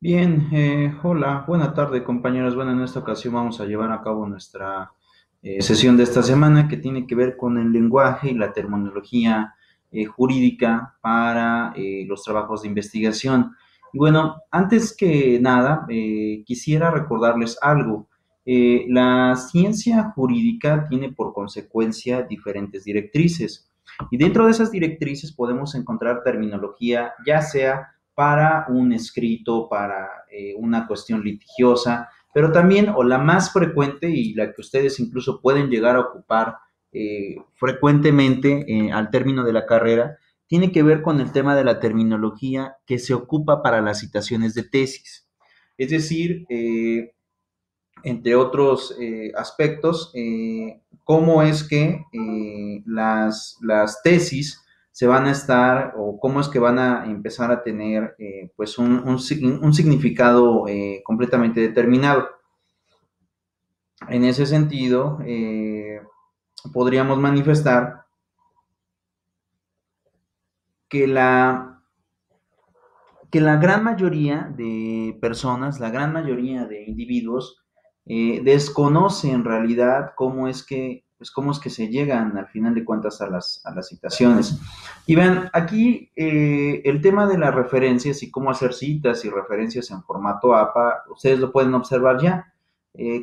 Bien, hola, buena tarde compañeros. Bueno, en esta ocasión vamos a llevar a cabo nuestra sesión de esta semana que tiene que ver con el lenguaje y la terminología jurídica para los trabajos de investigación. Y bueno, antes que nada, quisiera recordarles algo. La ciencia jurídica tiene por consecuencia diferentes directrices y dentro de esas directrices podemos encontrar terminología, ya sea para un escrito, para una cuestión litigiosa, pero también, o la más frecuente y la que ustedes incluso pueden llegar a ocupar frecuentemente al término de la carrera, tiene que ver con el tema de la terminología que se ocupa para las citaciones de tesis. Es decir, entre otros aspectos, cómo es que las tesis se van a estar o cómo es que van a empezar a tener pues un significado completamente determinado. En ese sentido, podríamos manifestar que la gran mayoría de personas, la gran mayoría de individuos, desconoce en realidad cómo es que se llegan al final de cuentas a las citaciones. Y vean, aquí el tema de las referencias y cómo hacer citas y referencias en formato APA, ustedes lo pueden observar ya.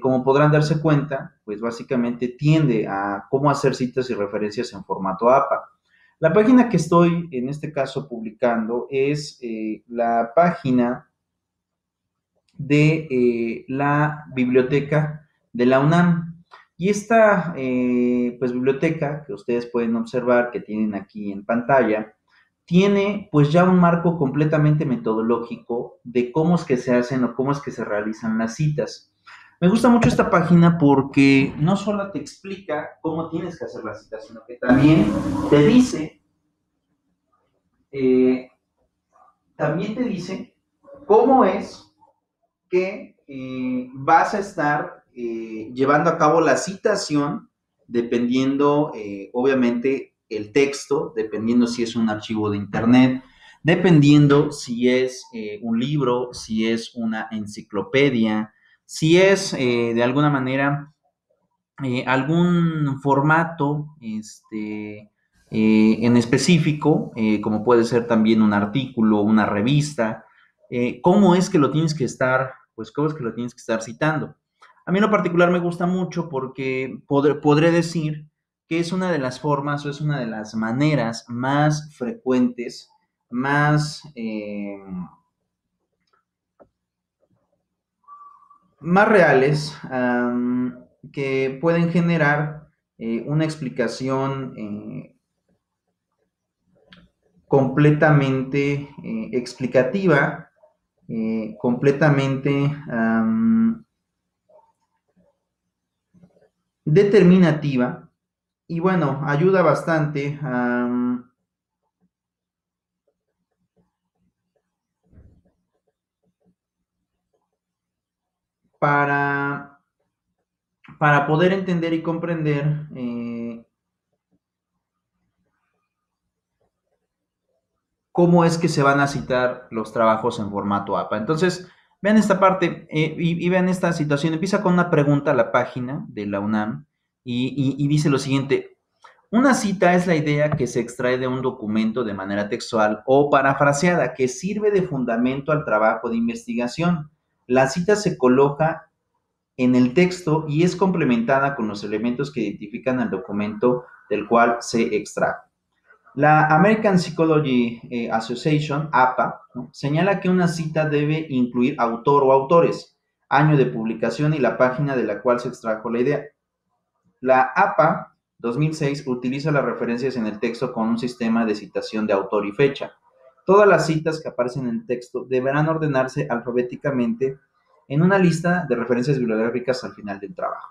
Como podrán darse cuenta, pues básicamente tiende a cómo hacer citas y referencias en formato APA. La página que estoy en este caso publicando es la página de la biblioteca de la UNAM. Y esta pues biblioteca que ustedes pueden observar que tienen aquí en pantalla, tiene pues ya un marco completamente metodológico de cómo es que se hacen o cómo es que se realizan las citas. Me gusta mucho esta página porque no solo te explica cómo tienes que hacer la cita, sino que eh, también te dice cómo es que vas a estar llevando a cabo la citación dependiendo, obviamente, el texto, dependiendo si es un archivo de internet, dependiendo si es un libro, si es una enciclopedia, si es de alguna manera algún formato en específico, como puede ser también un artículo, una revista, cómo es que lo tienes que estar, pues cómo es que lo tienes que estar citando. A mí en lo particular me gusta mucho porque podré decir que es una de las formas o es una de las maneras más frecuentes, más reales, que pueden generar una explicación completamente explicativa, completamente determinativa y bueno, ayuda bastante para, para poder entender y comprender cómo es que se van a citar los trabajos en formato APA. Entonces, vean esta parte y vean esta situación. Empieza con una pregunta a la página de la UNAM y dice lo siguiente. Una cita es la idea que se extrae de un documento de manera textual o parafraseada que sirve de fundamento al trabajo de investigación. La cita se coloca en el texto y es complementada con los elementos que identifican al documento del cual se extrae. La American Psychology Association, APA, ¿no?, señala que una cita debe incluir autor o autores, año de publicación y la página de la cual se extrajo la idea. La APA 2006 utiliza las referencias en el texto con un sistema de citación de autor y fecha. Todas las citas que aparecen en el texto deberán ordenarse alfabéticamente en una lista de referencias bibliográficas al final del trabajo.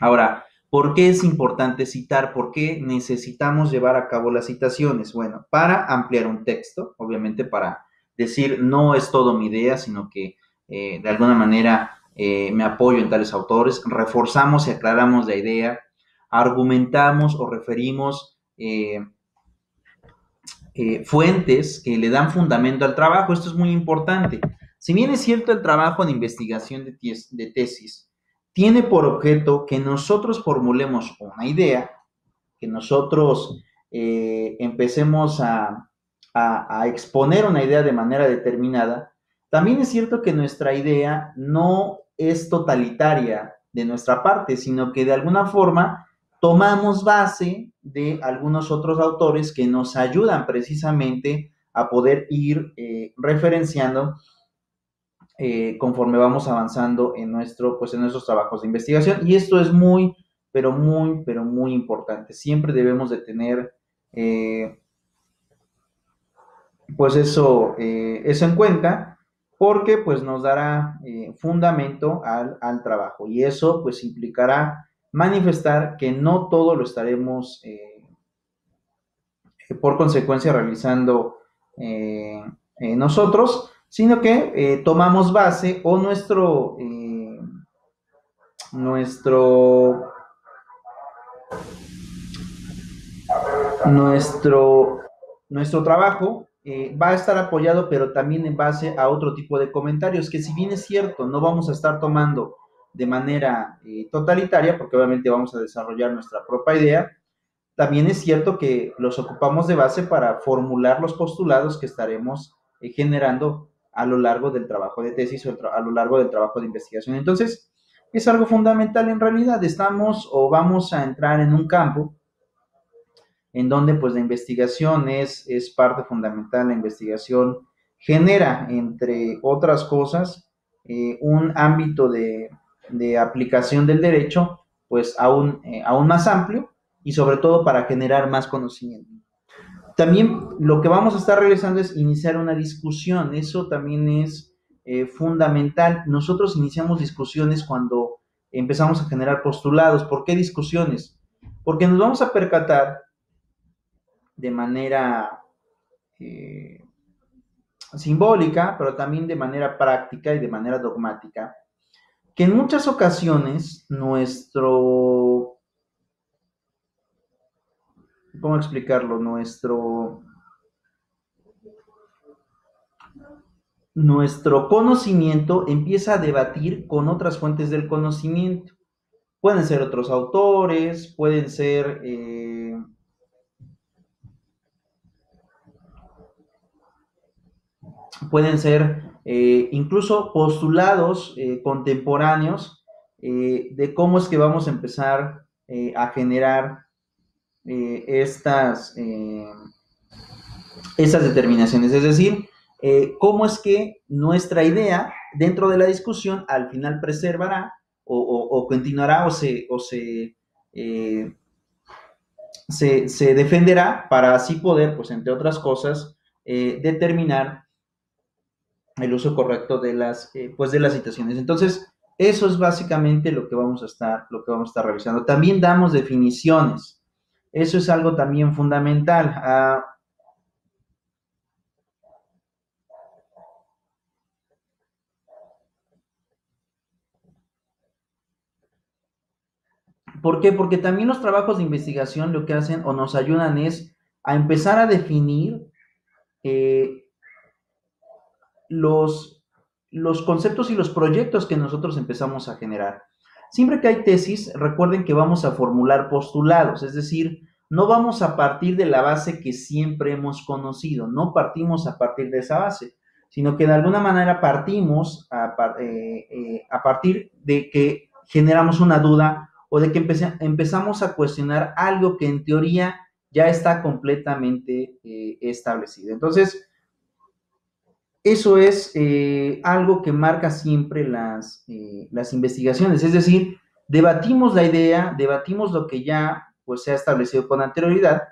Ahora, ¿por qué es importante citar? ¿Por qué necesitamos llevar a cabo las citaciones? Bueno, para ampliar un texto, obviamente para decir no es todo mi idea, sino que de alguna manera me apoyo en tales autores, reforzamos y aclaramos la idea, argumentamos o referimos fuentes que le dan fundamento al trabajo. Esto es muy importante. Si bien es cierto, el trabajo de investigación de tesis tiene por objeto que nosotros formulemos una idea, que nosotros empecemos a exponer una idea de manera determinada. También es cierto que nuestra idea no es totalitaria de nuestra parte, sino que de alguna forma tomamos base de algunos otros autores que nos ayudan precisamente a poder ir referenciando conforme vamos avanzando en, en nuestros trabajos de investigación. Y esto es muy, pero muy importante. Siempre debemos de tener pues eso en cuenta, porque pues nos dará fundamento al trabajo, y eso pues implicará manifestar que no todo lo estaremos por consecuencia realizando nosotros, sino que tomamos base o nuestro, nuestro, nuestro trabajo va a estar apoyado, pero también en base a otro tipo de comentarios, que si bien es cierto, no vamos a estar tomando de manera totalitaria, porque obviamente vamos a desarrollar nuestra propia idea, también es cierto que los ocupamos de base para formular los postulados que estaremos generando a lo largo del trabajo de tesis o a lo largo del trabajo de investigación. Entonces, es algo fundamental en realidad. Estamos o vamos a entrar en un campo en donde pues la investigación es parte fundamental. La investigación genera, entre otras cosas, un ámbito de aplicación del derecho pues aún más amplio, y sobre todo para generar más conocimiento. También lo que vamos a estar realizando es iniciar una discusión. Eso también es fundamental. Nosotros iniciamos discusiones cuando empezamos a generar postulados. ¿Por qué discusiones? Porque nos vamos a percatar de manera simbólica, pero también de manera práctica y de manera dogmática, que en muchas ocasiones ¿cómo explicarlo? Nuestro conocimiento empieza a debatir con otras fuentes del conocimiento. Pueden ser otros autores, pueden ser incluso postulados contemporáneos de cómo es que vamos a empezar a generar estas determinaciones. Es decir, cómo es que nuestra idea dentro de la discusión al final preservará o continuará se defenderá, para así poder, pues entre otras cosas, determinar el uso correcto de las citaciones. Entonces, eso es básicamente lo que vamos a estar revisando. También damos definiciones. Eso es algo también fundamental. ¿Por qué? Porque también los trabajos de investigación lo que hacen o nos ayudan es a empezar a definir eh, los conceptos y los proyectos que nosotros empezamos a generar. Siempre que hay tesis, recuerden que vamos a formular postulados, es decir, no vamos a partir de la base que siempre hemos conocido, no partimos a partir de esa base, sino que de alguna manera partimos a partir de que generamos una duda o de que empezamos a cuestionar algo que en teoría ya está completamente establecido. Entonces, eso es algo que marca siempre las investigaciones, es decir, debatimos la idea, debatimos lo que ya pues, se ha establecido con anterioridad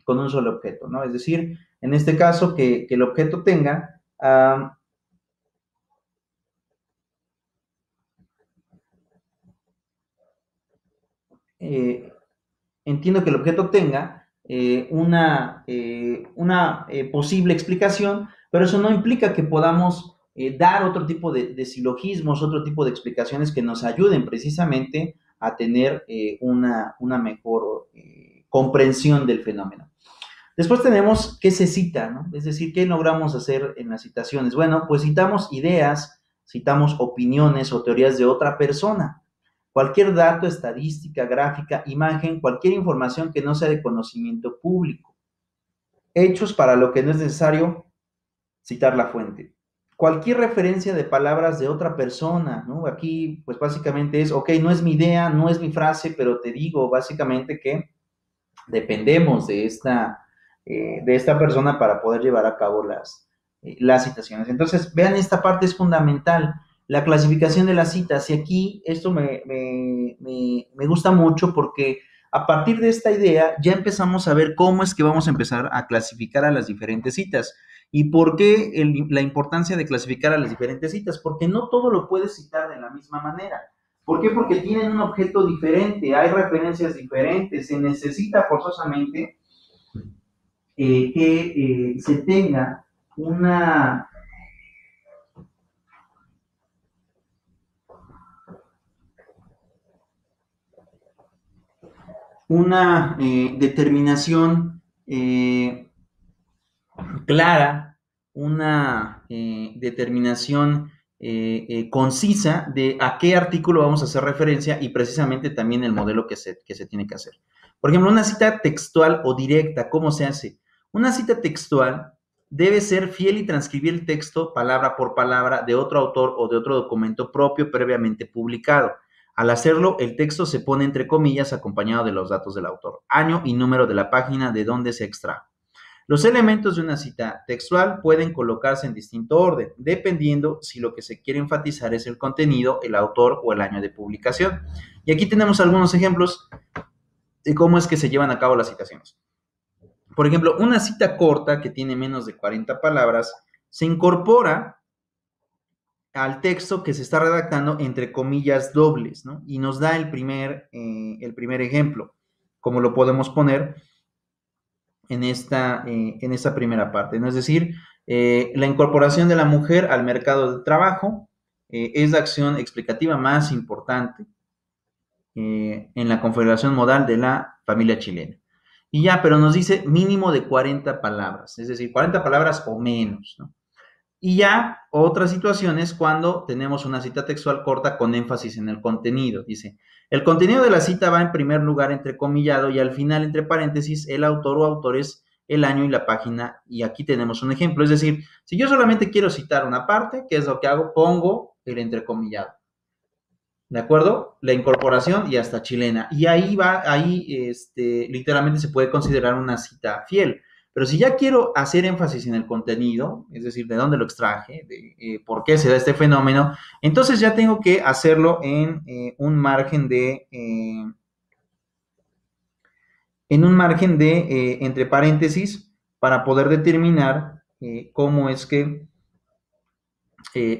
con un solo objeto, ¿no? Es decir, en este caso, que el objeto tenga entiendo que el objeto tenga una posible explicación, pero eso no implica que podamos dar otro tipo de silogismos, otro tipo de explicaciones que nos ayuden precisamente a tener una mejor comprensión del fenómeno. Después tenemos qué se cita, ¿no? Es decir, qué logramos hacer en las citaciones. Bueno, pues citamos ideas, citamos opiniones o teorías de otra persona. Cualquier dato, estadística, gráfica, imagen, cualquier información que no sea de conocimiento público. Hechos para lo que no es necesario citar la fuente. Cualquier referencia de palabras de otra persona, ¿no? Aquí, pues básicamente es, ok, no es mi idea, no es mi frase, pero te digo básicamente que dependemos de esta persona para poder llevar a cabo las citaciones. Entonces, vean, esta parte es fundamental, la clasificación de las citas. Y aquí esto me gusta mucho porque a partir de esta idea ya empezamos a ver cómo es que vamos a empezar a clasificar a las diferentes citas. ¿Y por qué la importancia de clasificar a las diferentes citas? Porque no todo lo puedes citar de la misma manera. ¿Por qué? Porque tienen un objeto diferente, hay referencias diferentes, se necesita forzosamente que se tenga una determinación clara, una determinación concisa de a qué artículo vamos a hacer referencia y precisamente también el modelo que se tiene que hacer. Por ejemplo, una cita textual o directa, ¿cómo se hace? Una cita textual debe ser fiel y transcribir el texto palabra por palabra de otro autor o de otro documento propio previamente publicado. Al hacerlo, el texto se pone entre comillas acompañado de los datos del autor, año y número de la página de donde se extrajo. Los elementos de una cita textual pueden colocarse en distinto orden, dependiendo si lo que se quiere enfatizar es el contenido, el autor o el año de publicación. Y aquí tenemos algunos ejemplos de cómo es que se llevan a cabo las citaciones. Por ejemplo, una cita corta que tiene menos de 40 palabras se incorpora al texto que se está redactando entre comillas dobles, ¿no? Y nos da el primer ejemplo, como lo podemos poner en esta primera parte, ¿no? Es decir, la incorporación de la mujer al mercado de trabajo es la acción explicativa más importante en la configuración modal de la familia chilena. Y ya, pero nos dice mínimo de 40 palabras, es decir, 40 palabras o menos, ¿no? Y ya otra situación es cuando tenemos una cita textual corta con énfasis en el contenido. Dice, el contenido de la cita va en primer lugar entrecomillado y al final entre paréntesis el autor o autores, el año y la página. Y aquí tenemos un ejemplo. Es decir, si yo solamente quiero citar una parte, ¿qué es lo que hago? Pongo el entrecomillado. ¿De acuerdo? La incorporación y hasta chilena. Y ahí va, literalmente se puede considerar una cita fiel. Pero si ya quiero hacer énfasis en el contenido, es decir, de dónde lo extraje, de por qué se da este fenómeno, entonces ya tengo que hacerlo en un margen de entre paréntesis para poder determinar cómo es que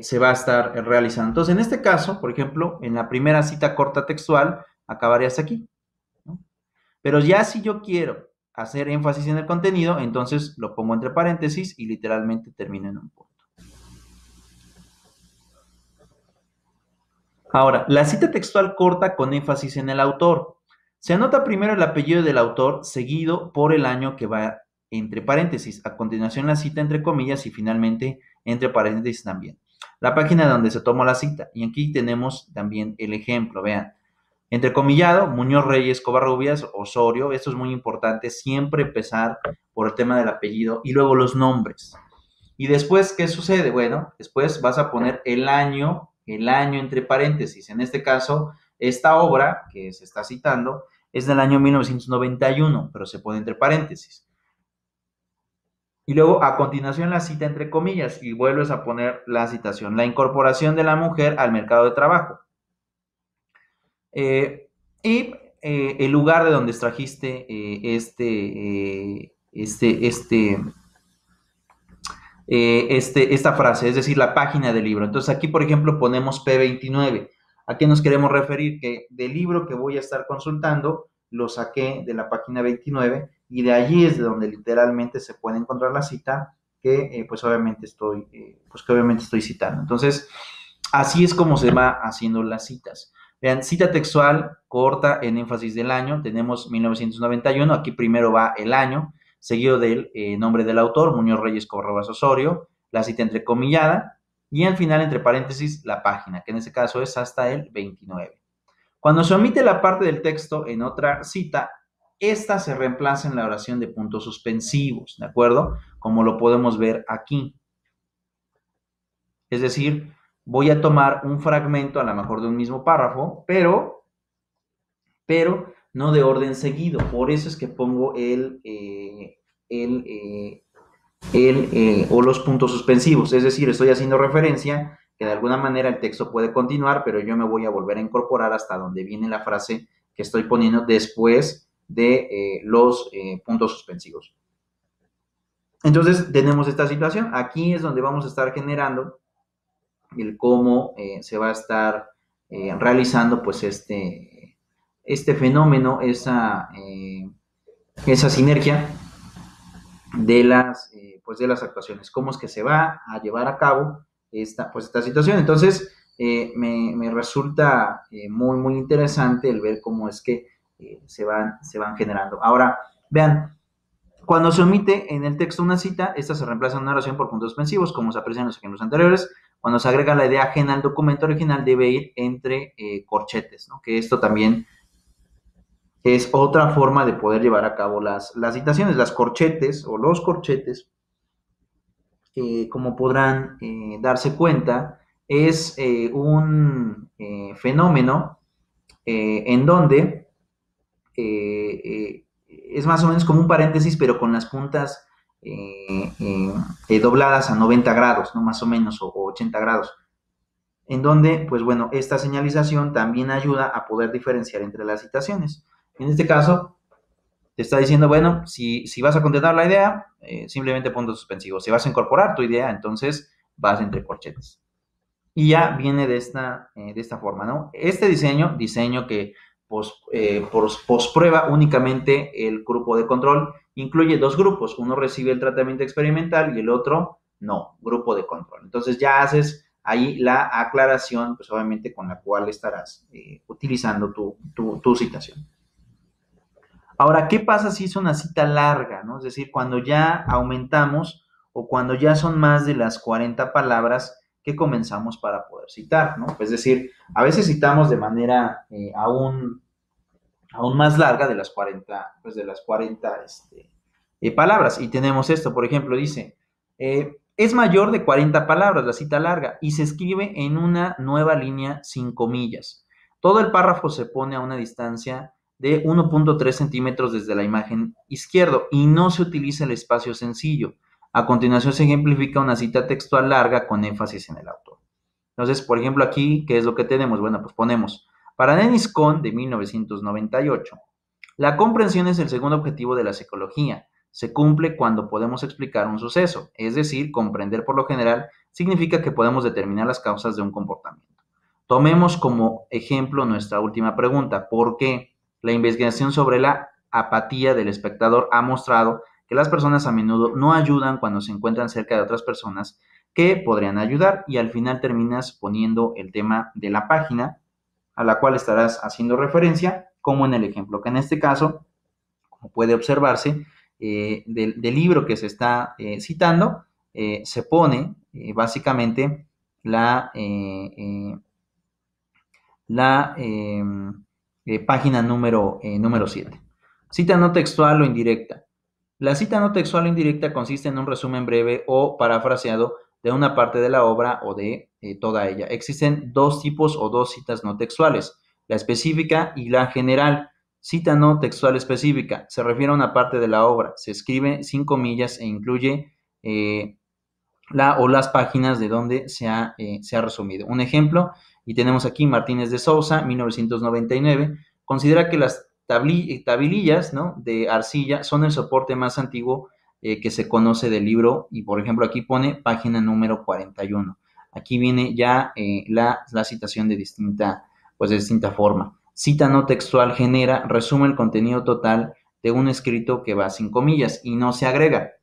se va a estar realizando. Entonces, en este caso, por ejemplo, en la primera cita corta textual, acabaría hasta aquí, ¿no? Pero ya si yo quiero hacer énfasis en el contenido, entonces lo pongo entre paréntesis y literalmente termino en un punto. Ahora, la cita textual corta con énfasis en el autor. Se anota primero el apellido del autor, seguido por el año que va entre paréntesis. A continuación, la cita entre comillas y finalmente entre paréntesis también. La página donde se tomó la cita. Y aquí tenemos también el ejemplo. Vean, entrecomillado, Muñoz Reyes, Covarrubias, Osorio. Esto es muy importante, siempre empezar por el tema del apellido y luego los nombres. Y después, ¿qué sucede? Bueno, después vas a poner el año entre paréntesis. En este caso, esta obra que se está citando es del año 1991, pero se pone entre paréntesis. Y luego, a continuación, la cita entre comillas y vuelves a poner la citación. La incorporación de la mujer al mercado de trabajo. El lugar de donde extrajiste esta frase, es decir, la página del libro. Entonces aquí, por ejemplo, ponemos P29. ¿A qué nos queremos referir? Que del libro que voy a estar consultando, lo saqué de la página 29 y de allí es de donde literalmente se puede encontrar la cita que pues obviamente estoy citando. Entonces, así es como se va haciendo las citas. Vean, cita textual corta en énfasis del año. Tenemos 1991, aquí primero va el año. seguido del nombre del autor, Muñoz Reyes Correbas Osorio, la cita entrecomillada, y al final, entre paréntesis, la página, que en este caso es hasta el 29. Cuando se omite la parte del texto en otra cita, esta se reemplaza en la oración de puntos suspensivos, ¿de acuerdo? Como lo podemos ver aquí. Es decir, voy a tomar un fragmento, a lo mejor de un mismo párrafo, pero no de orden seguido. Por eso es que pongo o los puntos suspensivos. Es decir, estoy haciendo referencia que de alguna manera el texto puede continuar, pero yo me voy a volver a incorporar hasta donde viene la frase que estoy poniendo después de los puntos suspensivos. Entonces, tenemos esta situación. Aquí es donde vamos a estar generando el cómo se va a estar realizando pues este fenómeno, esa sinergia de las actuaciones, cómo es que se va a llevar a cabo esta situación. Entonces, me resulta muy interesante el ver cómo es que se van generando. Ahora, vean, cuando se omite en el texto una cita, esta se reemplaza en una oración por puntos suspensivos, como se aprecia en los ejemplos anteriores. Cuando se agrega la idea ajena al documento original, debe ir entre corchetes, ¿no? Que esto también es otra forma de poder llevar a cabo las citaciones. Las corchetes o los corchetes, como podrán darse cuenta, es un fenómeno en donde es más o menos como un paréntesis, pero con las puntas dobladas a 90 grados, ¿no? Más o menos, o 80 grados. En donde, pues bueno, esta señalización también ayuda a poder diferenciar entre las citaciones. En este caso, te está diciendo, bueno, si vas a contener la idea, simplemente puntos suspensivos. Si vas a incorporar tu idea, entonces vas entre corchetes. Y ya viene de esta forma, ¿no? Este diseño que posprueba únicamente el grupo de control, incluye dos grupos. Uno recibe el tratamiento experimental y el otro no, grupo de control. Entonces ya haces ahí la aclaración, pues obviamente con la cual estarás utilizando tu citación. Ahora, ¿qué pasa si es una cita larga, ¿no? Es decir, cuando ya aumentamos o cuando ya son más de las 40 palabras que comenzamos para poder citar, ¿no? Es decir, a veces citamos de manera aún más larga de las 40, pues de las 40 palabras. Y tenemos esto, por ejemplo, dice, es mayor de 40 palabras la cita larga y se escribe en una nueva línea sin comillas. Todo el párrafo se pone a una distancia de 1.3 centímetros desde la imagen izquierda y no se utiliza el espacio sencillo. A continuación se ejemplifica una cita textual larga con énfasis en el autor. Entonces, por ejemplo, aquí, ¿qué es lo que tenemos? Bueno, pues ponemos, para Dennis Kohn, de 1998, la comprensión es el segundo objetivo de la psicología. Se cumple cuando podemos explicar un suceso, es decir, comprender por lo general significa que podemos determinar las causas de un comportamiento. Tomemos como ejemplo nuestra última pregunta, ¿por qué? La investigación sobre la apatía del espectador ha mostrado que las personas a menudo no ayudan cuando se encuentran cerca de otras personas que podrían ayudar y al final terminas poniendo el tema de la página a la cual estarás haciendo referencia, como en el ejemplo, que en este caso, como puede observarse, del libro que se está citando, se pone básicamente la página número 7. Cita no textual o indirecta. La cita no textual o indirecta consiste en un resumen breve o parafraseado de una parte de la obra o de toda ella. Existen dos tipos o dos citas no textuales, la específica y la general. Cita no textual específica se refiere a una parte de la obra, se escribe sin comillas e incluye la o las páginas de donde se ha resumido. Un ejemplo, y tenemos aquí Martínez de Sousa, 1999, considera que las tablillas, ¿no?, de arcilla son el soporte más antiguo que se conoce del libro, y por ejemplo aquí pone página número 41. Aquí viene ya la citación de distinta forma. Cita no textual genera, resume el contenido total de un escrito que va sin comillas y no se agrega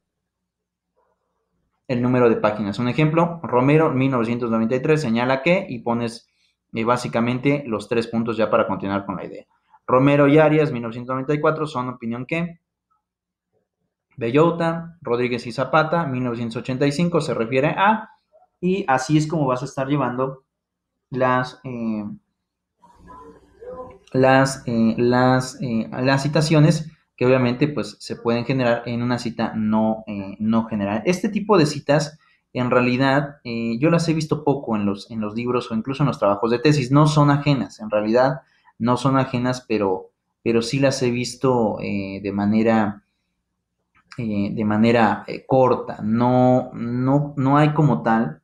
el número de páginas. Un ejemplo, Romero, 1993, señala que, y pones básicamente los 3 puntos ya para continuar con la idea. Romero y Arias, 1994, son opinión que, Bellota, Rodríguez y Zapata, 1985, se refiere a, y así es como vas a estar llevando las, las citaciones que obviamente pues se pueden generar en una cita no general. Este tipo de citas en realidad yo las he visto poco en los libros o incluso en los trabajos de tesis, no son ajenas, en realidad no son ajenas, pero sí las he visto de manera corta, no hay como tal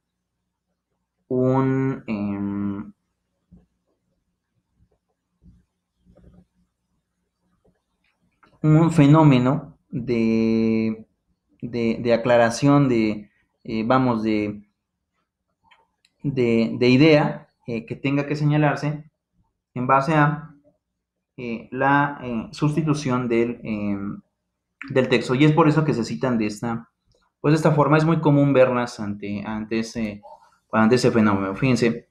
un... un fenómeno de aclaración vamos, de idea que tenga que señalarse en base a la sustitución del texto. Y es por eso que se citan pues de esta forma. Es muy común verlas ante ese fenómeno. Fíjense,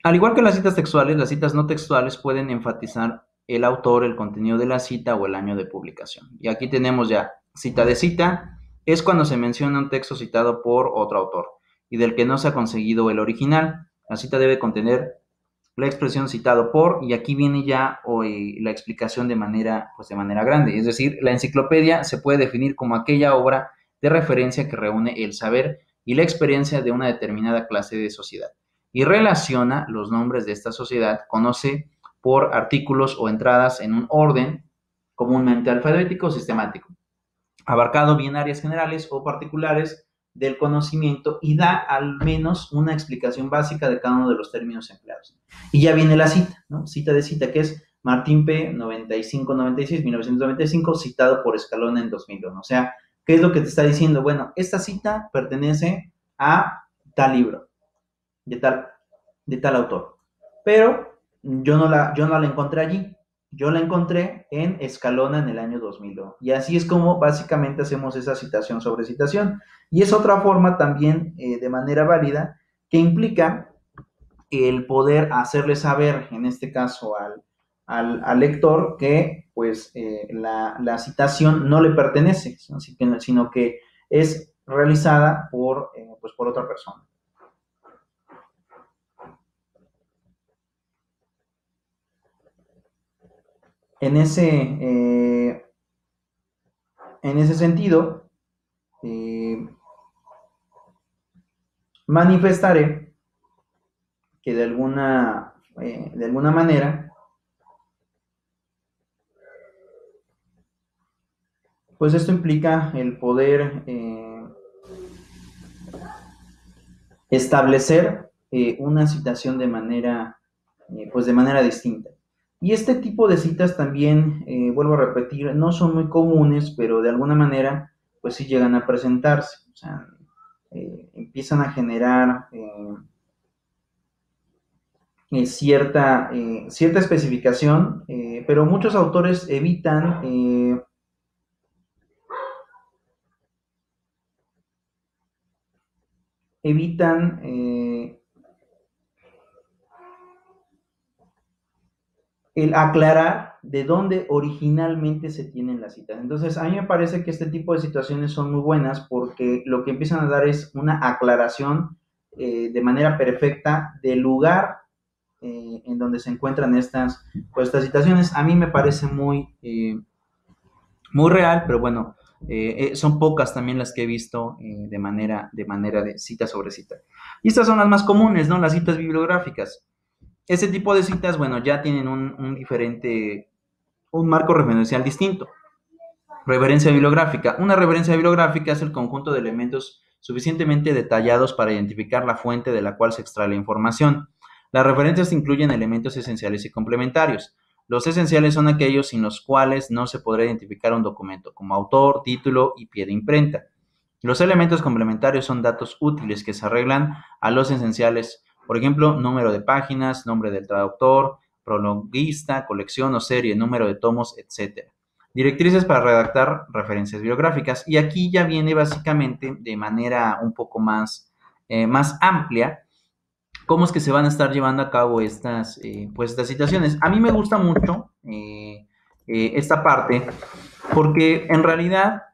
al igual que las citas textuales, las citas no textuales pueden enfatizar el autor, el contenido de la cita o el año de publicación. Y aquí tenemos ya cita de cita, es cuando se menciona un texto citado por otro autor y del que no se ha conseguido el original. La cita debe contener la expresión citado por, y aquí viene ya la explicación pues de manera grande. Es decir, la enciclopedia se puede definir como aquella obra de referencia que reúne el saber y la experiencia de una determinada clase de sociedad y relaciona los nombres de esta sociedad, conoce por artículos o entradas en un orden comúnmente alfabético o sistemático, abarcado bien áreas generales o particulares del conocimiento y da al menos una explicación básica de cada uno de los términos empleados. Y ya viene la cita, ¿no? Cita de cita, que es Martín P. 9596, 1995, citado por Escalona en 2001. O sea, ¿qué es lo que te está diciendo? Bueno, esta cita pertenece a tal libro, de tal, de tal autor. Pero yo no la encontré allí. Yo la encontré en Escalona en el año 2001. Y así es como básicamente hacemos esa citación sobre citación. Y es otra forma también de manera válida que implica el poder hacerle saber, en este caso al lector, que pues la citación no le pertenece, sino que es realizada pues, por otra persona. En en ese sentido, manifestaré que de alguna manera, pues esto implica el poder establecer una citación pues de manera distinta. Y este tipo de citas también, vuelvo a repetir, no son muy comunes, pero de alguna manera, pues sí llegan a presentarse. O sea, empiezan a generar cierta especificación, pero muchos autores evitan el aclarar de dónde originalmente se tienen las citas. Entonces, a mí me parece que este tipo de situaciones son muy buenas porque lo que empiezan a dar es una aclaración de manera perfecta del lugar en donde se encuentran pues, estas situaciones. A mí me parece muy real, pero bueno, son pocas también las que he visto de manera de cita sobre cita. Y estas son las más comunes, ¿no? Las citas bibliográficas. Ese tipo de citas, bueno, ya tienen un marco referencial distinto. Referencia bibliográfica. Una referencia bibliográfica es el conjunto de elementos suficientemente detallados para identificar la fuente de la cual se extrae la información. Las referencias incluyen elementos esenciales y complementarios. Los esenciales son aquellos sin los cuales no se podrá identificar un documento, como autor, título y pie de imprenta. Los elementos complementarios son datos útiles que se arreglan a los esenciales, por ejemplo, número de páginas, nombre del traductor, prologuista, colección o serie, número de tomos, etc. Directrices para redactar referencias bibliográficas. Y aquí ya viene básicamente de manera un poco más amplia cómo es que se van a estar llevando a cabo pues estas situaciones. A mí me gusta mucho esta parte porque en realidad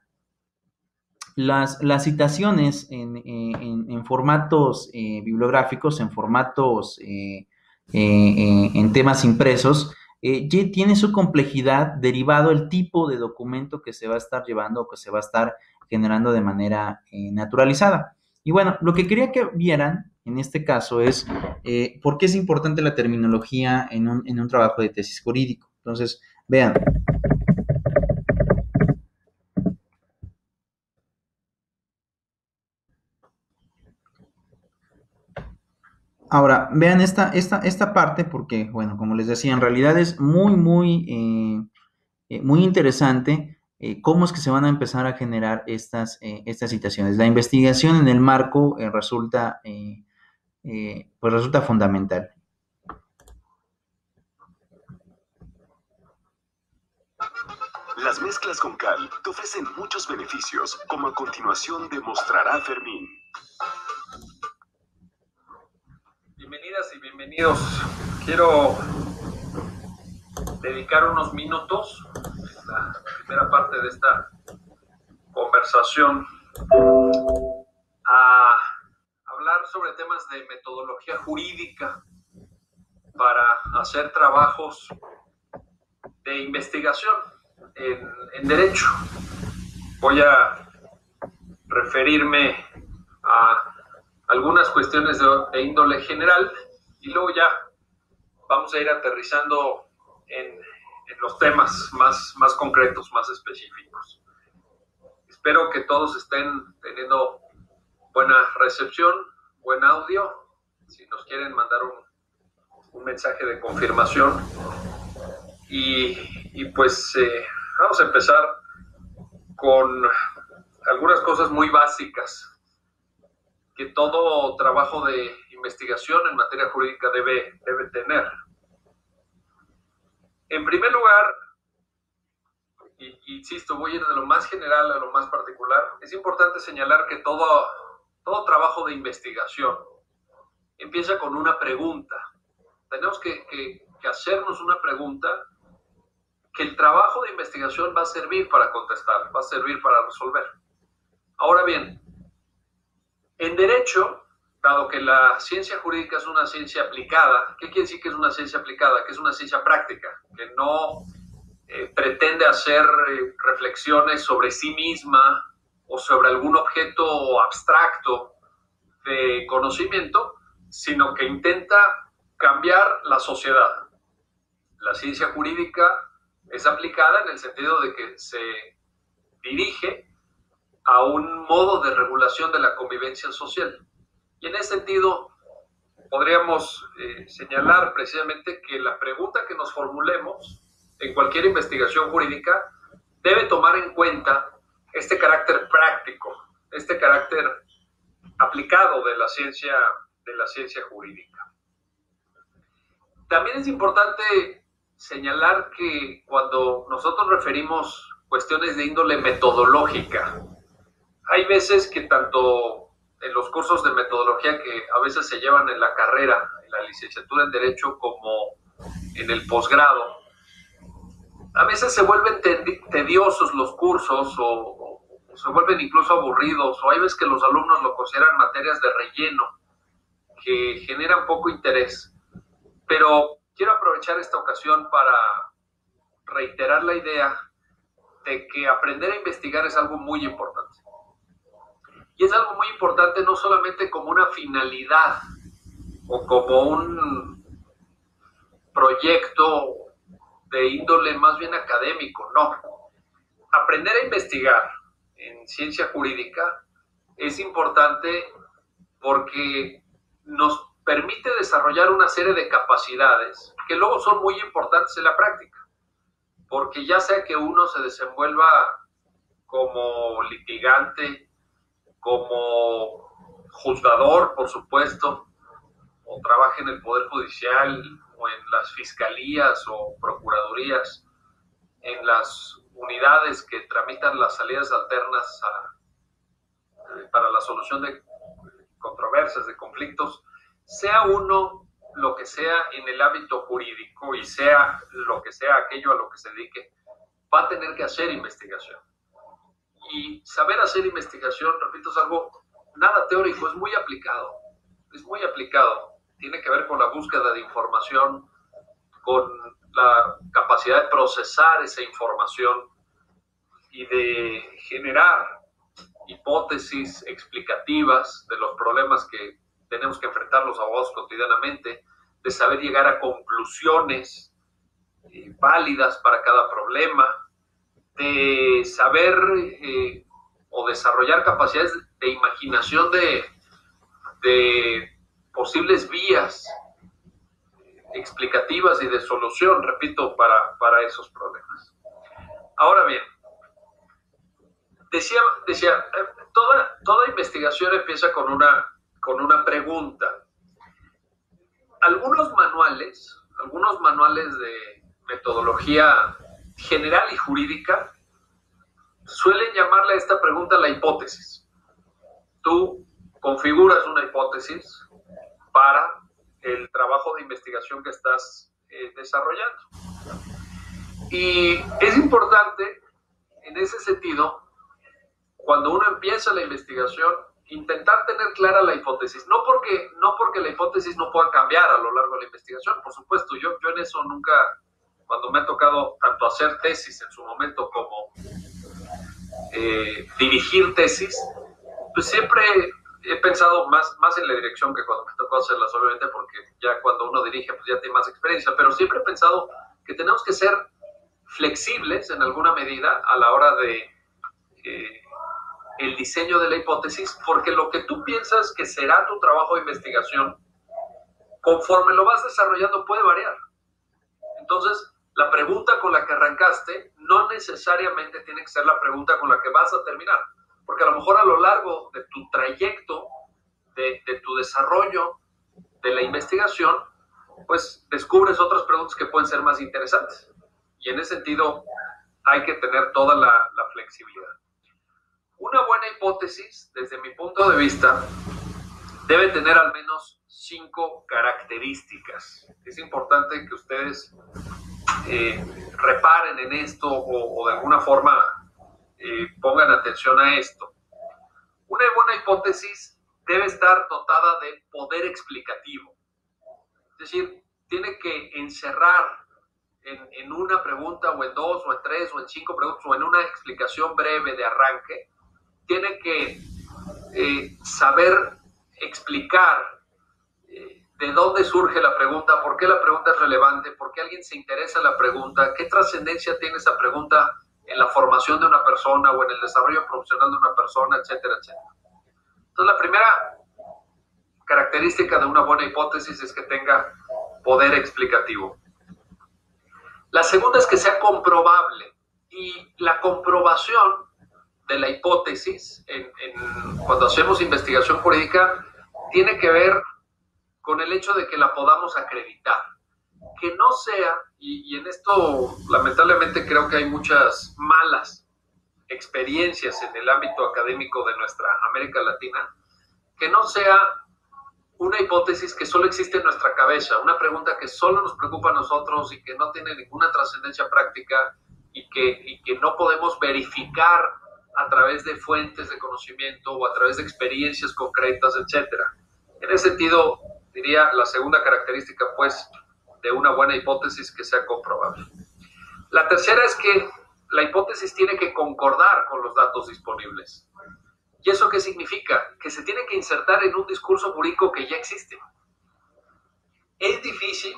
las citaciones en formatos bibliográficos, en formatos, en temas impresos, tiene su complejidad derivado el tipo de documento que se va a estar llevando o que se va a estar generando de manera naturalizada. Y bueno, lo que quería que vieran en este caso es por qué es importante la terminología en un trabajo de tesis jurídico. Entonces, vean. Ahora, vean esta parte porque, bueno, como les decía, en realidad es muy interesante cómo es que se van a empezar a generar estas situaciones. La investigación en el marco pues resulta fundamental. Las mezclas con cal te ofrecen muchos beneficios, como a continuación demostrará Fermín. Bienvenidas y bienvenidos. Quiero dedicar unos minutos en la primera parte de esta conversación a hablar sobre temas de metodología jurídica para hacer trabajos de investigación en derecho. Voy a referirme a algunas cuestiones de índole general y luego ya vamos a ir aterrizando en los temas más concretos, más específicos. Espero que todos estén teniendo buena recepción, buen audio. Si nos quieren mandar un mensaje de confirmación. Y pues vamos a empezar con algunas cosas muy básicas que todo trabajo de investigación en materia jurídica debe tener. En primer lugar, insisto, voy a ir de lo más general a lo más particular. Es importante señalar que todo trabajo de investigación empieza con una pregunta. Tenemos que hacernos una pregunta que el trabajo de investigación va a servir para contestar, va a servir para resolver. Ahora bien, en derecho, dado que la ciencia jurídica es una ciencia aplicada, ¿qué quiere decir que es una ciencia aplicada? Que es una ciencia práctica, que no pretende hacer reflexiones sobre sí misma o sobre algún objeto abstracto de conocimiento, sino que intenta cambiar la sociedad. La ciencia jurídica es aplicada en el sentido de que se dirige a un modo de regulación de la convivencia social. Y en ese sentido, podríamos señalar precisamente que la pregunta que nos formulemos en cualquier investigación jurídica debe tomar en cuenta este carácter práctico, este carácter aplicado de la ciencia jurídica. También es importante señalar que cuando nosotros referimos cuestiones de índole metodológica, hay veces que tanto en los cursos de metodología que a veces se llevan en la carrera, en la licenciatura en Derecho, como en el posgrado, a veces se vuelven tediosos los cursos o se vuelven incluso aburridos, o hay veces que los alumnos lo consideran materias de relleno que generan poco interés. Pero quiero aprovechar esta ocasión para reiterar la idea de que aprender a investigar es algo muy importante. Y es algo muy importante no solamente como una finalidad o como un proyecto de índole más bien académico, no. Aprender a investigar en ciencia jurídica es importante porque nos permite desarrollar una serie de capacidades que luego son muy importantes en la práctica, porque ya sea que uno se desenvuelva como litigante, como juzgador, por supuesto, o trabaje en el Poder Judicial, o en las fiscalías o procuradurías, en las unidades que tramitan las salidas alternas para la solución de controversias, de conflictos, sea uno lo que sea en el ámbito jurídico y sea lo que sea aquello a lo que se dedique, va a tener que hacer investigación. Y saber hacer investigación, repito, es algo nada teórico, es muy aplicado. Es muy aplicado. Tiene que ver con la búsqueda de información, con la capacidad de procesar esa información y de generar hipótesis explicativas de los problemas que tenemos que enfrentar los abogados cotidianamente, de saber llegar a conclusiones válidas para cada problema, de saber o desarrollar capacidades de imaginación de posibles vías explicativas y de solución, repito, para esos problemas. Ahora bien, decía toda investigación empieza con una pregunta. Algunos manuales de metodología general y jurídica suelen llamarle a esta pregunta la hipótesis. Tú configuras una hipótesis para el trabajo de investigación que estás desarrollando. Y es importante, en ese sentido, cuando uno empieza la investigación, intentar tener clara la hipótesis. No porque la hipótesis no pueda cambiar a lo largo de la investigación, por supuesto. Yo en eso nunca, cuando me ha tocado tanto hacer tesis en su momento como dirigir tesis, pues siempre he pensado más en la dirección que cuando me tocó hacerlas, obviamente, porque ya cuando uno dirige, pues ya tiene más experiencia, pero siempre he pensado que tenemos que ser flexibles en alguna medida a la hora de el diseño de la hipótesis, porque lo que tú piensas que será tu trabajo de investigación, conforme lo vas desarrollando puede variar. Entonces, la pregunta con la que arrancaste no necesariamente tiene que ser la pregunta con la que vas a terminar, porque a lo mejor a lo largo de tu trayecto, de tu desarrollo, de la investigación, pues descubres otras preguntas que pueden ser más interesantes. Y en ese sentido hay que tener toda la flexibilidad. Una buena hipótesis, desde mi punto de vista, debe tener al menos 5 características. Es importante que ustedes reparen en esto o de alguna forma pongan atención a esto. Una buena hipótesis debe estar dotada de poder explicativo. Es decir, tiene que encerrar en una pregunta o en 2 o en 3 o en 5 preguntas o en una explicación breve de arranque. Tiene que saber explicar de dónde surge la pregunta, por qué la pregunta es relevante, por qué alguien se interesa en la pregunta, qué trascendencia tiene esa pregunta en la formación de una persona o en el desarrollo profesional de una persona, etcétera, etcétera. Entonces, la primera característica de una buena hipótesis es que tenga poder explicativo. La segunda es que sea comprobable, y la comprobación de la hipótesis cuando hacemos investigación jurídica tiene que ver con el hecho de que la podamos acreditar, que no sea, y en esto lamentablemente creo que hay muchas malas experiencias en el ámbito académico de nuestra América Latina, que no sea una hipótesis que solo existe en nuestra cabeza, una pregunta que solo nos preocupa a nosotros y que no tiene ninguna trascendencia práctica y que no podemos verificar a través de fuentes de conocimiento o a través de experiencias concretas, etcétera. En ese sentido, diría la segunda característica, pues, de una buena hipótesis que sea comprobable. La tercera es que la hipótesis tiene que concordar con los datos disponibles. ¿Y eso qué significa? Que se tiene que insertar en un discurso jurídico que ya existe. Es difícil,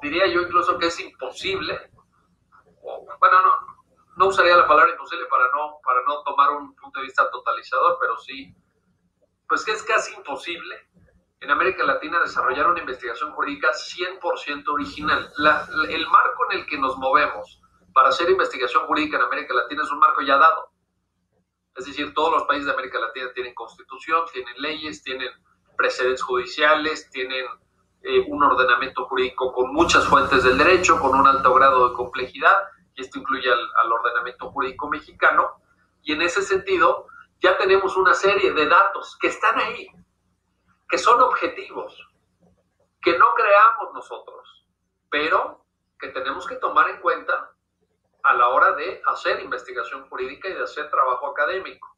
diría yo incluso que es imposible, bueno, no usaría la palabra imposible para no tomar un punto de vista totalizador, pero sí, pues que es casi imposible en América Latina desarrollar una investigación jurídica 100% original. El marco en el que nos movemos para hacer investigación jurídica en América Latina es un marco ya dado. Es decir, todos los países de América Latina tienen constitución, tienen leyes, tienen precedentes judiciales, tienen un ordenamiento jurídico con muchas fuentes del derecho, con un alto grado de complejidad, y esto incluye al ordenamiento jurídico mexicano, y en ese sentido ya tenemos una serie de datos que están ahí, que son objetivos, que no creamos nosotros, pero que tenemos que tomar en cuenta a la hora de hacer investigación jurídica y de hacer trabajo académico.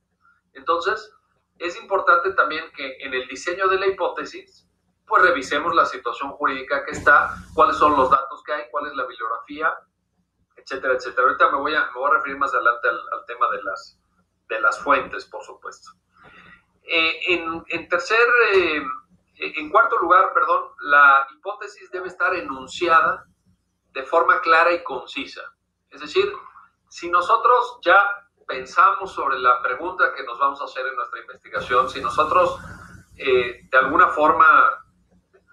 Entonces, es importante también que en el diseño de la hipótesis, pues revisemos la situación jurídica que está, cuáles son los datos que hay, cuál es la bibliografía, etcétera, etcétera. Ahorita me voy a referir más adelante al tema de las fuentes, por supuesto. En cuarto lugar, la hipótesis debe estar enunciada de forma clara y concisa. Es decir, si nosotros ya pensamos sobre la pregunta que nos vamos a hacer en nuestra investigación, si nosotros de alguna forma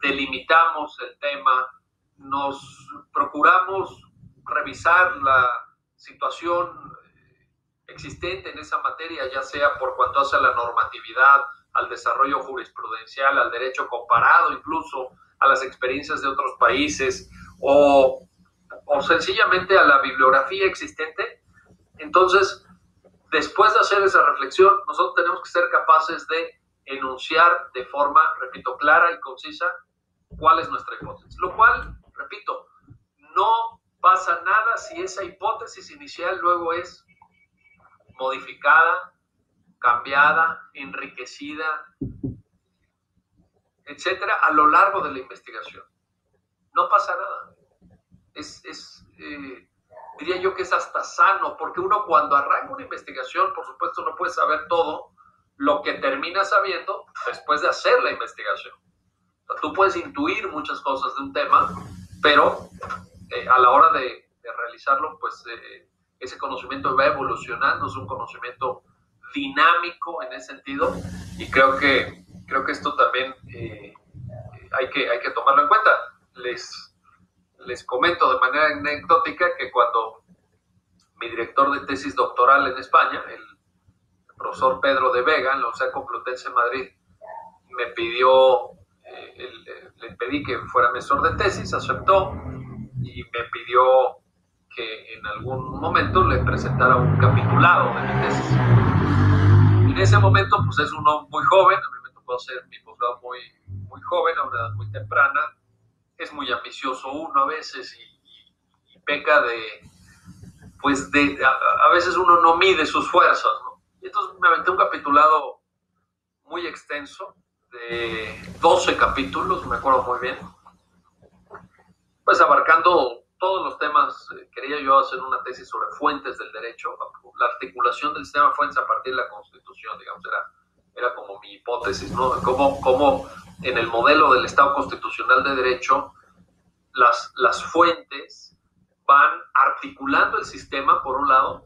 delimitamos el tema, nos procuramos revisar la situación existente en esa materia, ya sea por cuanto hace a la normatividad, al desarrollo jurisprudencial, al derecho comparado, incluso a las experiencias de otros países o sencillamente a la bibliografía existente. Entonces, después de hacer esa reflexión, nosotros tenemos que ser capaces de enunciar de forma, repito, clara y concisa cuál es nuestra hipótesis. Lo cual, repito, no pasa nada si esa hipótesis inicial luego es modificada, cambiada, enriquecida, etcétera, a lo largo de la investigación. No pasa nada. Diría yo que es hasta sano, porque uno cuando arranca una investigación, por supuesto, no puede saber todo lo que termina sabiendo después de hacer la investigación. O sea, tú puedes intuir muchas cosas de un tema, pero a la hora de realizarlo, pues ese conocimiento va evolucionando, es un conocimiento dinámico en ese sentido, y creo que esto también hay que tomarlo en cuenta. Les comento de manera anecdótica que cuando mi director de tesis doctoral en España, el profesor Pedro de Vega, en la Universidad Complutense de Madrid, me pidió, le pedí que fuera mentor de tesis, aceptó, y me pidió que en algún momento le presentara un capitulado de mi tesis. En ese momento, pues es uno muy joven, a mí me tocó hacer mi posgrado muy joven, a una edad muy temprana, es muy ambicioso uno a veces y peca a veces uno no mide sus fuerzas, ¿no? Y entonces me aventé un capitulado muy extenso, de 12 capítulos, me acuerdo muy bien, pues abarcando todos los temas. Quería yo hacer una tesis sobre fuentes del derecho, la articulación del sistema de fuentes a partir de la Constitución, digamos, era como mi hipótesis, ¿no? Cómo en el modelo del Estado constitucional de derecho las fuentes van articulando el sistema, por un lado,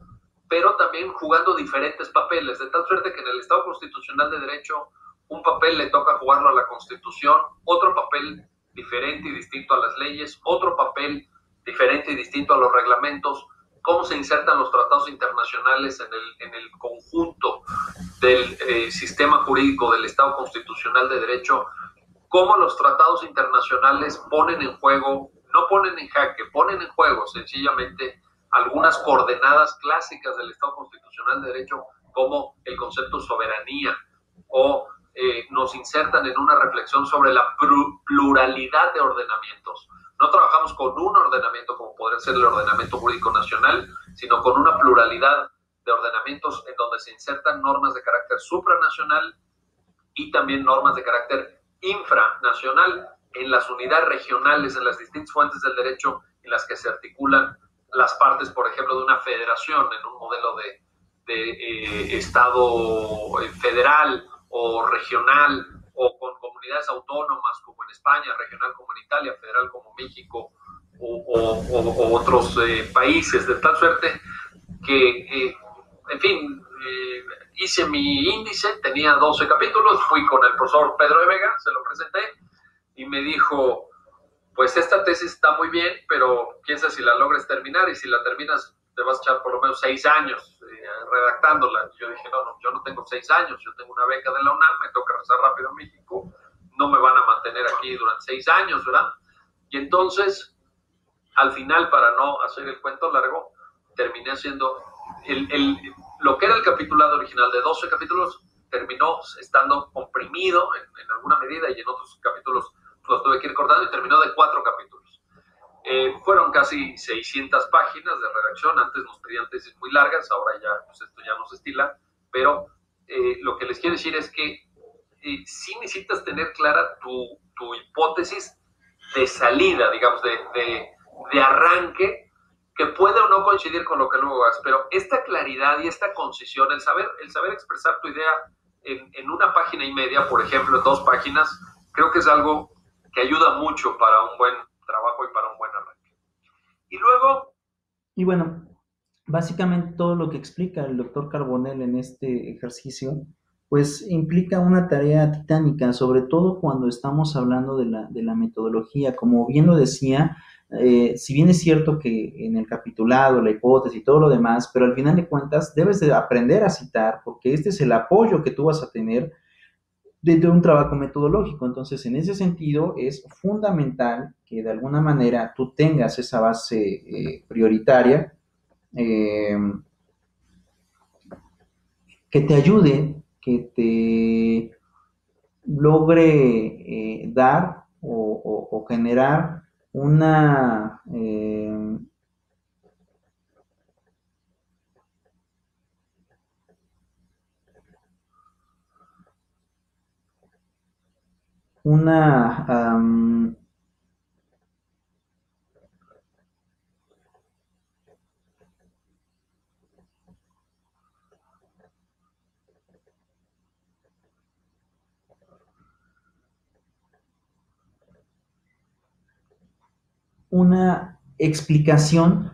pero también jugando diferentes papeles, de tal suerte que en el Estado constitucional de derecho un papel le toca jugarlo a la Constitución, otro papel diferente y distinto a las leyes, otro papel diferente y distinto a los reglamentos, cómo se insertan los tratados internacionales en el conjunto del sistema jurídico del Estado constitucional de derecho, cómo los tratados internacionales ponen en juego, no ponen en jaque, ponen en juego sencillamente algunas coordenadas clásicas del Estado constitucional de derecho, como el concepto de soberanía, o nos insertan en una reflexión sobre la pluralidad de ordenamientos. No trabajamos con un ordenamiento como podría ser el ordenamiento jurídico nacional, sino con una pluralidad de ordenamientos en donde se insertan normas de carácter supranacional y también normas de carácter infranacional en las unidades regionales, en las distintas fuentes del derecho en las que se articulan las partes, por ejemplo, de una federación en un modelo de Estado federal o regional, o con comunidades autónomas como en España, regional como en Italia, federal como México o otros países, de tal suerte que, en fin, hice mi índice, tenía 12 capítulos, fui con el profesor Pedro de Vega, se lo presenté y me dijo, pues esta tesis está muy bien, pero quién sabe si la logres terminar, y si la terminas te vas a echar por lo menos 6 años redactándola. Y yo dije, no, yo no tengo 6 años, yo tengo una beca de la UNAM, me toca regresar rápido a México, no me van a mantener aquí durante 6 años, ¿verdad? Y entonces, al final, para no hacer el cuento largo, terminé haciendo lo que era el capitulado original de 12 capítulos, terminó estando comprimido en alguna medida, y en otros capítulos los tuve que ir cortando, y terminó de 4 capítulos. Fueron casi 600 páginas de redacción. Antes nos pedían tesis muy largas, ahora ya pues esto ya no se estila, pero lo que les quiero decir es que sí necesitas tener clara tu hipótesis de salida, digamos, de arranque, que puede o no coincidir con lo que luego hagas, pero esta claridad y esta concisión, el saber expresar tu idea en una página y media, por ejemplo, en 2 páginas, creo que es algo que ayuda mucho para un buen trabajo y para un buen arranque. Y luego... Y bueno, básicamente todo lo que explica el doctor Carbonell en este ejercicio, pues implica una tarea titánica, sobre todo cuando estamos hablando de la metodología. Como bien lo decía, si bien es cierto que en el capitulado, la hipótesis y todo lo demás, pero al final de cuentas debes de aprender a citar, porque este es el apoyo que tú vas a tener de un trabajo metodológico. Entonces, en ese sentido, es fundamental que de alguna manera tú tengas esa base prioritaria, eh, que te ayude, que te logre dar o generar una una explicación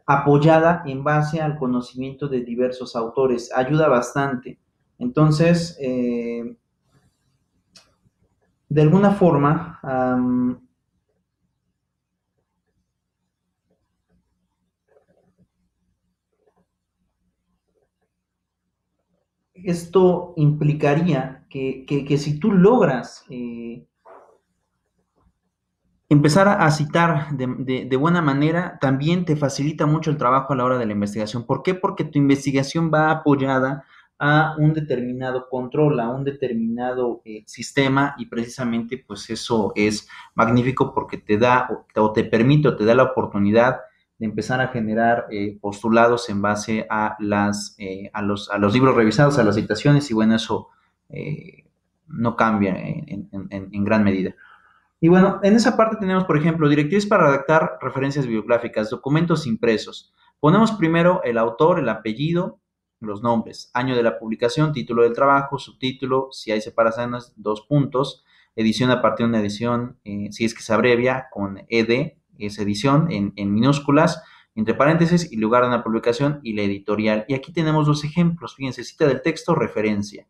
apoyada en base al conocimiento de diversos autores. Ayuda bastante. Entonces, de alguna forma, esto implicaría que si tú logras empezar a citar de buena manera, también te facilita mucho el trabajo a la hora de la investigación. ¿Por qué? Porque tu investigación va apoyada a un determinado control, a un determinado sistema, y precisamente pues eso es magnífico porque te da o te permite o te da la oportunidad de empezar a generar postulados en base a a los libros revisados, a las citaciones, y bueno, eso no cambia en gran medida. Y bueno, en esa parte tenemos, por ejemplo, directrices para redactar referencias bibliográficas, documentos impresos. Ponemos primero el autor, el apellido, los nombres, año de la publicación, título del trabajo, subtítulo, si hay separaciones, 2 puntos, edición a partir de una edición, si es que se abrevia con ED, es edición en minúsculas, entre paréntesis, y lugar de una publicación y la editorial. Y aquí tenemos 2 ejemplos, fíjense, cita del texto, referencia.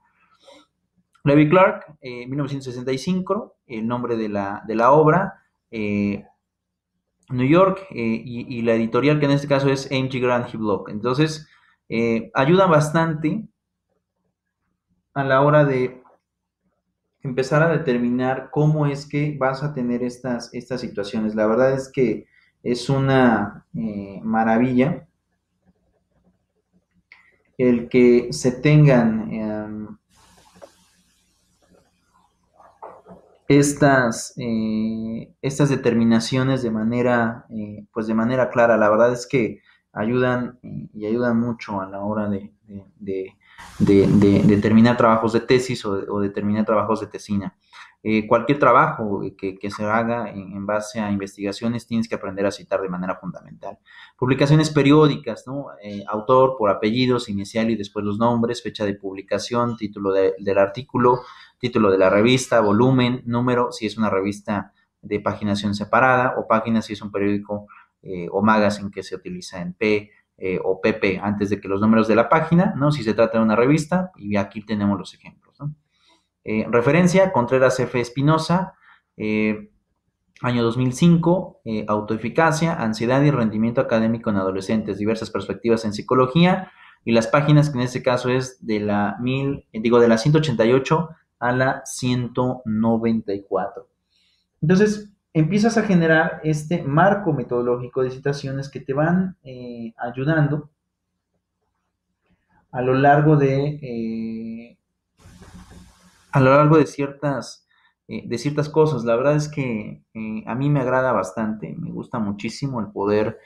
Levi Clark, 1965, el nombre de la obra, New York, y la editorial, que en este caso es A.M.G. Grant Block. Entonces, ayuda bastante a la hora de empezar a determinar cómo es que vas a tener estas situaciones. La verdad es que es una maravilla el que se tengan estas determinaciones pues de manera clara. La verdad es que ayudan y ayudan mucho a la hora de terminar trabajos de tesis o de terminar trabajos de tesina. Cualquier trabajo que se haga en base a investigaciones tienes que aprender a citar de manera fundamental. Publicaciones periódicas, ¿no? Autor por apellidos, inicial y después los nombres, fecha de publicación, título del artículo, título de la revista, volumen, número, si es una revista de paginación separada, o página si es un periódico o magazine que se utiliza en P o PP antes de que los números de la página, ¿no? Si se trata de una revista, y aquí tenemos los ejemplos, ¿no? Referencia, Contreras F. Espinosa, año 2005, autoeficacia, ansiedad y rendimiento académico en adolescentes, diversas perspectivas en psicología, y las páginas que en este caso es de la 188 a la 194. Entonces, empiezas a generar este marco metodológico de citaciones que te van ayudando a lo largo de ciertas de ciertas cosas. La verdad es que a mí me agrada bastante, me gusta muchísimo el poder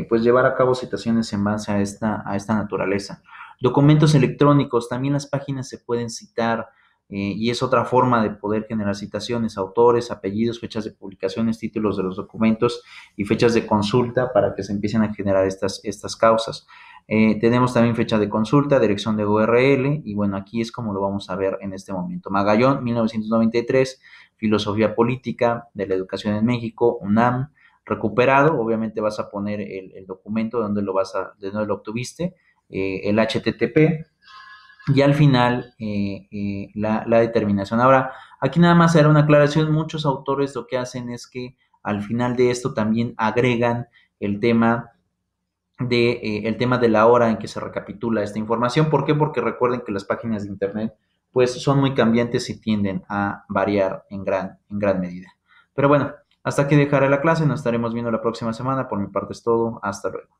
pues llevar a cabo citaciones en base a esta naturaleza. Documentos electrónicos, también las páginas se pueden citar y es otra forma de poder generar citaciones, autores, apellidos, fechas de publicaciones, títulos de los documentos y fechas de consulta para que se empiecen a generar estas causas. Tenemos también fecha de consulta, dirección de URL y bueno, aquí es como lo vamos a ver en este momento. Magallón, 1993, Filosofía Política de la Educación en México, UNAM, recuperado, obviamente vas a poner el documento de donde lo obtuviste, el HTTP y al final la determinación. Ahora, aquí nada más era una aclaración, muchos autores lo que hacen es que al final de esto también agregan el tema el tema de la hora en que se recapitula esta información. ¿Por qué? Porque recuerden que las páginas de Internet pues son muy cambiantes y tienden a variar en gran medida. Pero bueno, hasta aquí dejaré la clase, nos estaremos viendo la próxima semana. Por mi parte es todo, hasta luego.